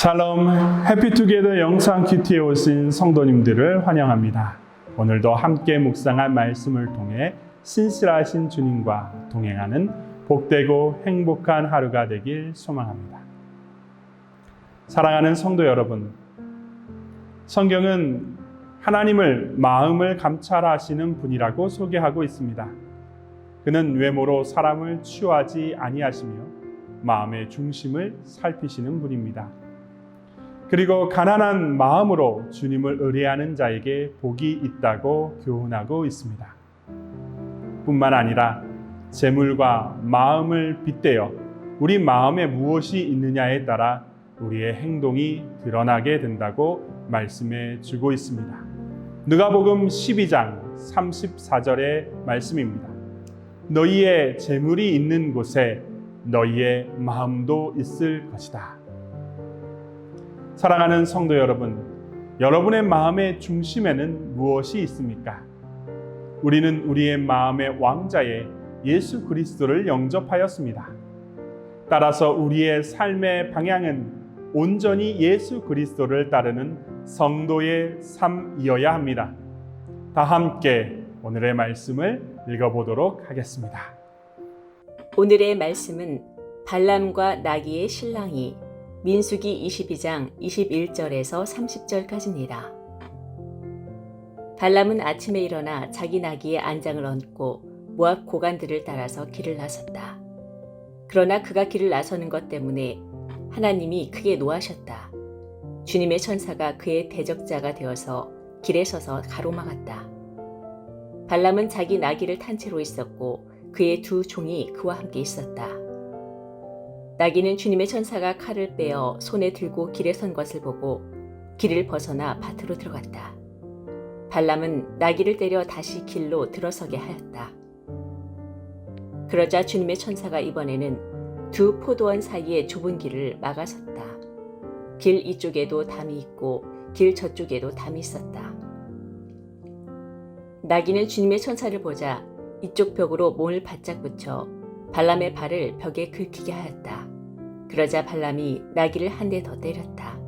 샬롬, 해피투게더 영상 큐티에 오신 성도님들을 환영합니다. 오늘도 함께 묵상할 말씀을 통해 신실하신 주님과 동행하는 복되고 행복한 하루가 되길 소망합니다. 사랑하는 성도 여러분, 성경은 하나님을 마음을 감찰하시는 분이라고 소개하고 있습니다. 그는 외모로 사람을 취하지 아니하시며 마음의 중심을 살피시는 분입니다. 그리고 가난한 마음으로 주님을 의뢰하는 자에게 복이 있다고 교훈하고 있습니다. 뿐만 아니라 재물과 마음을 빗대어 우리 마음에 무엇이 있느냐에 따라 우리의 행동이 드러나게 된다고 말씀해 주고 있습니다. 누가복음 12장 34절의 말씀입니다. 너희의 재물이 있는 곳에 너희의 마음도 있을 것이다. 사랑하는 성도 여러분, 여러분의 마음의 중심에는 무엇이 있습니까? 우리는 우리의 마음의 왕자의 예수 그리스도를 영접하였습니다. 따라서 우리의 삶의 방향은 온전히 예수 그리스도를 따르는 성도의 삶이어야 합니다. 다 함께 오늘의 말씀을 읽어보도록 하겠습니다. 오늘의 말씀은 발람과 나귀의 신랑이 민수기 22장 21절에서 30절까지입니다. 발람은 아침에 일어나 자기 나귀의 안장을 얹고 모압 고관들을 따라서 길을 나섰다. 그러나 그가 길을 나서는 것 때문에 하나님이 크게 노하셨다. 주님의 천사가 그의 대적자가 되어서 길에 서서 가로막았다. 발람은 자기 나귀를 탄 채로 있었고 그의 두 종이 그와 함께 있었다. 나귀는 주님의 천사가 칼을 빼어 손에 들고 길에 선 것을 보고 길을 벗어나 밭으로 들어갔다. 발람은 나귀를 때려 다시 길로 들어서게 하였다. 그러자 주님의 천사가 이번에는 두 포도원 사이의 좁은 길을 막아섰다. 길 이쪽에도 담이 있고 길 저쪽에도 담이 있었다. 나귀는 주님의 천사를 보자 이쪽 벽으로 몸을 바짝 붙여 발람의 발을 벽에 긁히게 하였다. 그러자 발람이 나귀를 한 대 더 때렸다.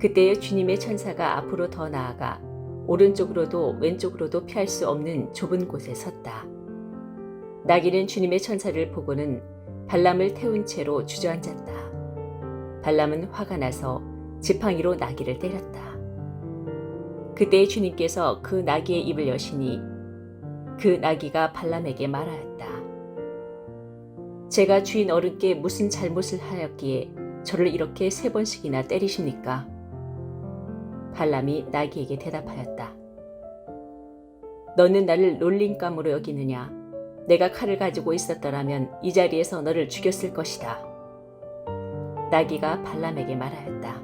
그때에 주님의 천사가 앞으로 더 나아가 오른쪽으로도 왼쪽으로도 피할 수 없는 좁은 곳에 섰다. 나귀는 주님의 천사를 보고는 발람을 태운 채로 주저앉았다. 발람은 화가 나서 지팡이로 나귀를 때렸다. 그때에 주님께서 그 나귀의 입을 여시니 그 나귀가 발람에게 말하였다. 제가 주인 어른께 무슨 잘못을 하였기에 저를 이렇게 3번씩이나 때리십니까? 발람이 나귀에게 대답하였다. 너는 나를 놀림감으로 여기느냐? 내가 칼을 가지고 있었더라면 이 자리에서 너를 죽였을 것이다. 나귀가 발람에게 말하였다.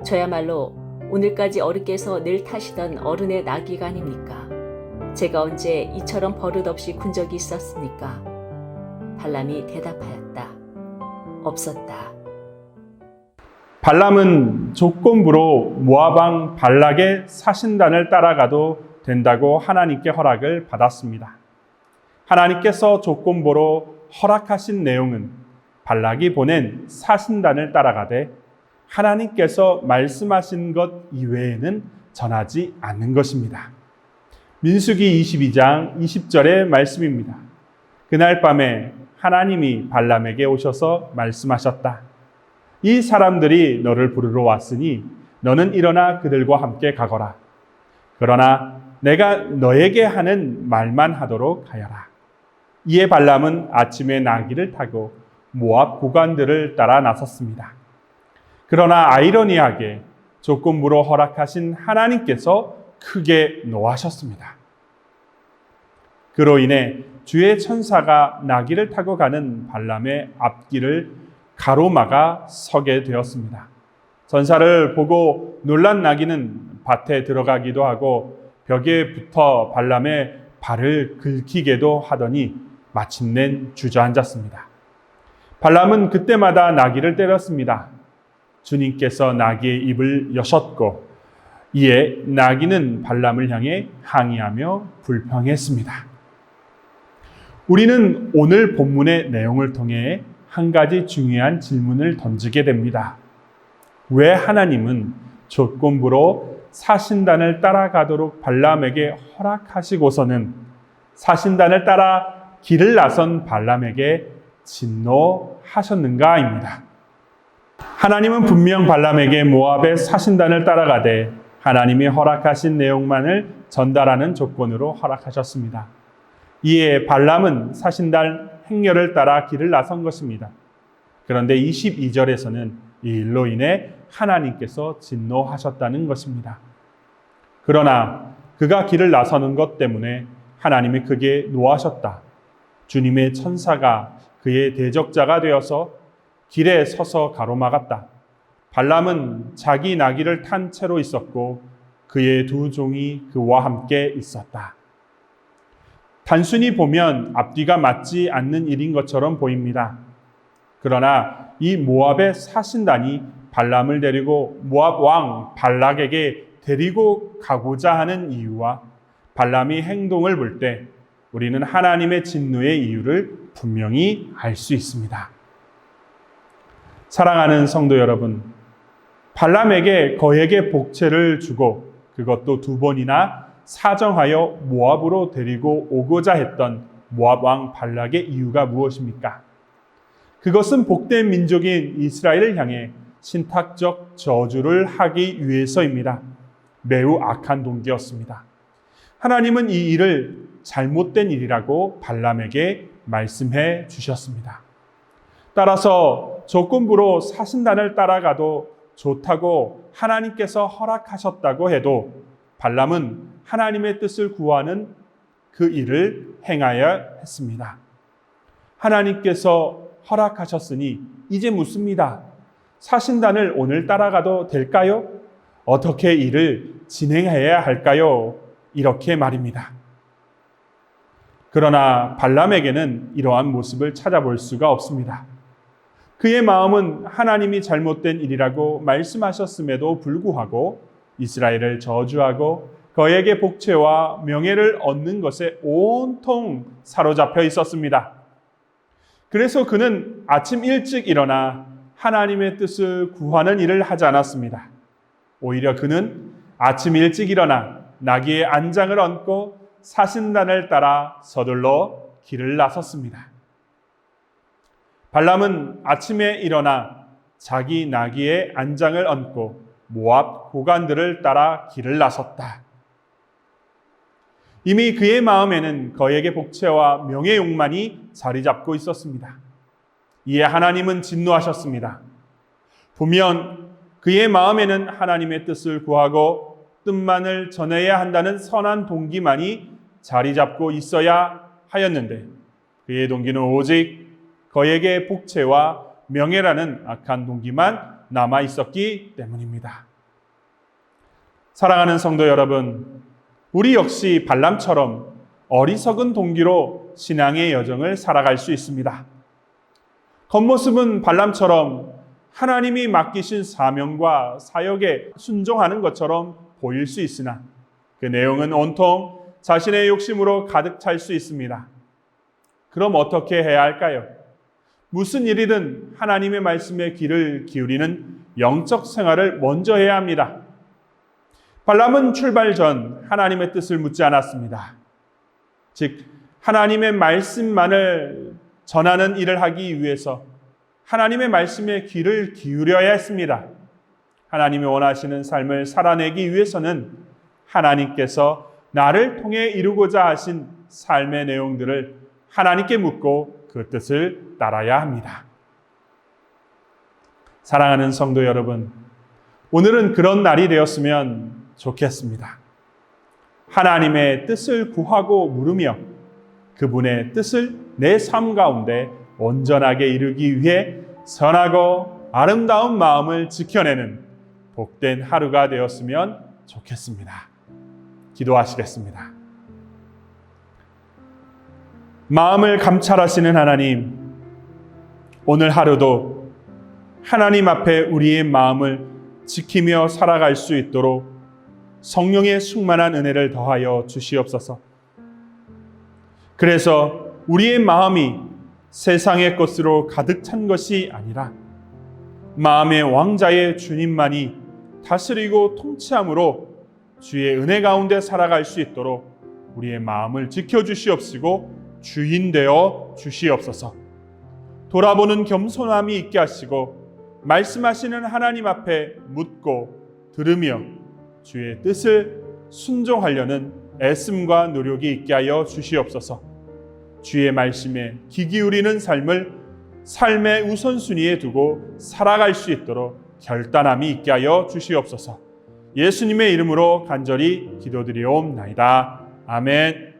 저야말로 오늘까지 어른께서 늘 타시던 어른의 나귀가 아닙니까? 제가 언제 이처럼 버릇없이 군 적이 있었습니까? 발람이 대답하였다. 없었다. 발람은 조건부로 모압 왕 발락의 사신단을 따라가도 된다고 하나님께 허락을 받았습니다. 하나님께서 조건부로 허락하신 내용은 발락이 보낸 사신단을 따라가되 하나님께서 말씀하신 것 이외에는 전하지 않는 것입니다. 민수기 22장 20절의 말씀입니다. 그날 밤에 하나님이 발람에게 오셔서 말씀하셨다. 이 사람들이 너를 부르러 왔으니 너는 일어나 그들과 함께 가거라. 그러나 내가 너에게 하는 말만 하도록 하여라. 이에 발람은 아침에 나귀를 타고 모압 고관들을 따라 나섰습니다. 그러나 아이러니하게 조건부로 허락하신 하나님께서 크게 노하셨습니다. 그로 인해 주의 천사가 나귀를 타고 가는 발람의 앞길을 가로막아 서게 되었습니다. 전사를 보고 놀란 나귀는 밭에 들어가기도 하고 벽에 붙어 발람의 발을 긁히게도 하더니 마침내 주저앉았습니다. 발람은 그때마다 나귀를 때렸습니다. 주님께서 나귀의 입을 여셨고 이에 나귀는 발람을 향해 항의하며 불평했습니다. 우리는 오늘 본문의 내용을 통해 한 가지 중요한 질문을 던지게 됩니다. 왜 하나님은 조건부로 사신단을 따라가도록 발람에게 허락하시고서는 사신단을 따라 길을 나선 발람에게 진노하셨는가입니다. 하나님은 분명 발람에게 모압의 사신단을 따라가되 하나님이 허락하신 내용만을 전달하는 조건으로 허락하셨습니다. 이에 발람은 사신단 행렬을 따라 길을 나선 것입니다. 그런데 22절에서는 이 일로 인해 하나님께서 진노하셨다는 것입니다. 그러나 그가 길을 나서는 것 때문에 하나님이 그에게 노하셨다. 주님의 천사가 그의 대적자가 되어서 길에 서서 가로막았다. 발람은 자기 나귀를 탄 채로 있었고 그의 두 종이 그와 함께 있었다. 단순히 보면 앞뒤가 맞지 않는 일인 것처럼 보입니다. 그러나 이 모압의 사신단이 발람을 데리고 모압 왕 발락에게 데리고 가고자 하는 이유와 발람이 행동을 볼 때 우리는 하나님의 진노의 이유를 분명히 알 수 있습니다. 사랑하는 성도 여러분, 발람에게 거액의 복채를 주고 그것도 2번이나 사정하여 모압으로 데리고 오고자 했던 모압 왕 발락의 이유가 무엇입니까? 그것은 복된 민족인 이스라엘을 향해 신탁적 저주를 하기 위해서입니다. 매우 악한 동기였습니다. 하나님은 이 일을 잘못된 일이라고 발람에게 말씀해 주셨습니다. 따라서 조건부로 사신단을 따라가도 좋다고 하나님께서 허락하셨다고 해도 발람은 하나님의 뜻을 구하는 그 일을 행하여야 했습니다. 하나님께서 허락하셨으니 이제 묻습니다. 사신단을 오늘 따라가도 될까요? 어떻게 일을 진행해야 할까요? 이렇게 말입니다. 그러나 발람에게는 이러한 모습을 찾아볼 수가 없습니다. 그의 마음은 하나님이 잘못된 일이라고 말씀하셨음에도 불구하고 이스라엘을 저주하고 그에게 복채와 명예를 얻는 것에 온통 사로잡혀 있었습니다. 그래서 그는 아침 일찍 일어나 하나님의 뜻을 구하는 일을 하지 않았습니다. 오히려 그는 아침 일찍 일어나 나귀의 안장을 얹고 사신단을 따라 서둘러 길을 나섰습니다. 발람은 아침에 일어나 자기 나귀의 안장을 얹고 모압 고관들을 따라 길을 나섰다. 이미 그의 마음에는 거액의 복채와 명예 욕망이 자리 잡고 있었습니다. 이에 하나님은 진노하셨습니다. 보면 그의 마음에는 하나님의 뜻을 구하고 뜻만을 전해야 한다는 선한 동기만이 자리 잡고 있어야 하였는데 그의 동기는 오직 거액의 복채와 명예라는 악한 동기만 남아 있었기 때문입니다. 사랑하는 성도 여러분, 우리 역시 발람처럼 어리석은 동기로 신앙의 여정을 살아갈 수 있습니다. 겉모습은 발람처럼 하나님이 맡기신 사명과 사역에 순종하는 것처럼 보일 수 있으나 그 내용은 온통 자신의 욕심으로 가득 찰 수 있습니다. 그럼 어떻게 해야 할까요? 무슨 일이든 하나님의 말씀에 귀를 기울이는 영적 생활을 먼저 해야 합니다. 발람은 출발 전 하나님의 뜻을 묻지 않았습니다. 즉 하나님의 말씀만을 전하는 일을 하기 위해서 하나님의 말씀에 귀를 기울여야 했습니다. 하나님이 원하시는 삶을 살아내기 위해서는 하나님께서 나를 통해 이루고자 하신 삶의 내용들을 하나님께 묻고 그 뜻을 따라야 합니다. 사랑하는 성도 여러분, 오늘은 그런 날이 되었으면 좋겠습니다. 하나님의 뜻을 구하고 물으며 그분의 뜻을 내 삶 가운데 온전하게 이루기 위해 선하고 아름다운 마음을 지켜내는 복된 하루가 되었으면 좋겠습니다. 기도하시겠습니다. 마음을 감찰하시는 하나님, 오늘 하루도 하나님 앞에 우리의 마음을 지키며 살아갈 수 있도록 성령의 충만한 은혜를 더하여 주시옵소서. 그래서 우리의 마음이 세상의 것으로 가득 찬 것이 아니라 마음의 왕자의 주님만이 다스리고 통치함으로 주의 은혜 가운데 살아갈 수 있도록 우리의 마음을 지켜주시옵시고 주인 되어 주시옵소서. 돌아보는 겸손함이 있게 하시고 말씀하시는 하나님 앞에 묻고 들으며 주의 뜻을 순종하려는 애씀과 노력이 있게 하여 주시옵소서. 주의 말씀에 귀 기울이는 삶을 삶의 우선순위에 두고 살아갈 수 있도록 결단함이 있게 하여 주시옵소서. 예수님의 이름으로 간절히 기도드리옵나이다. 아멘.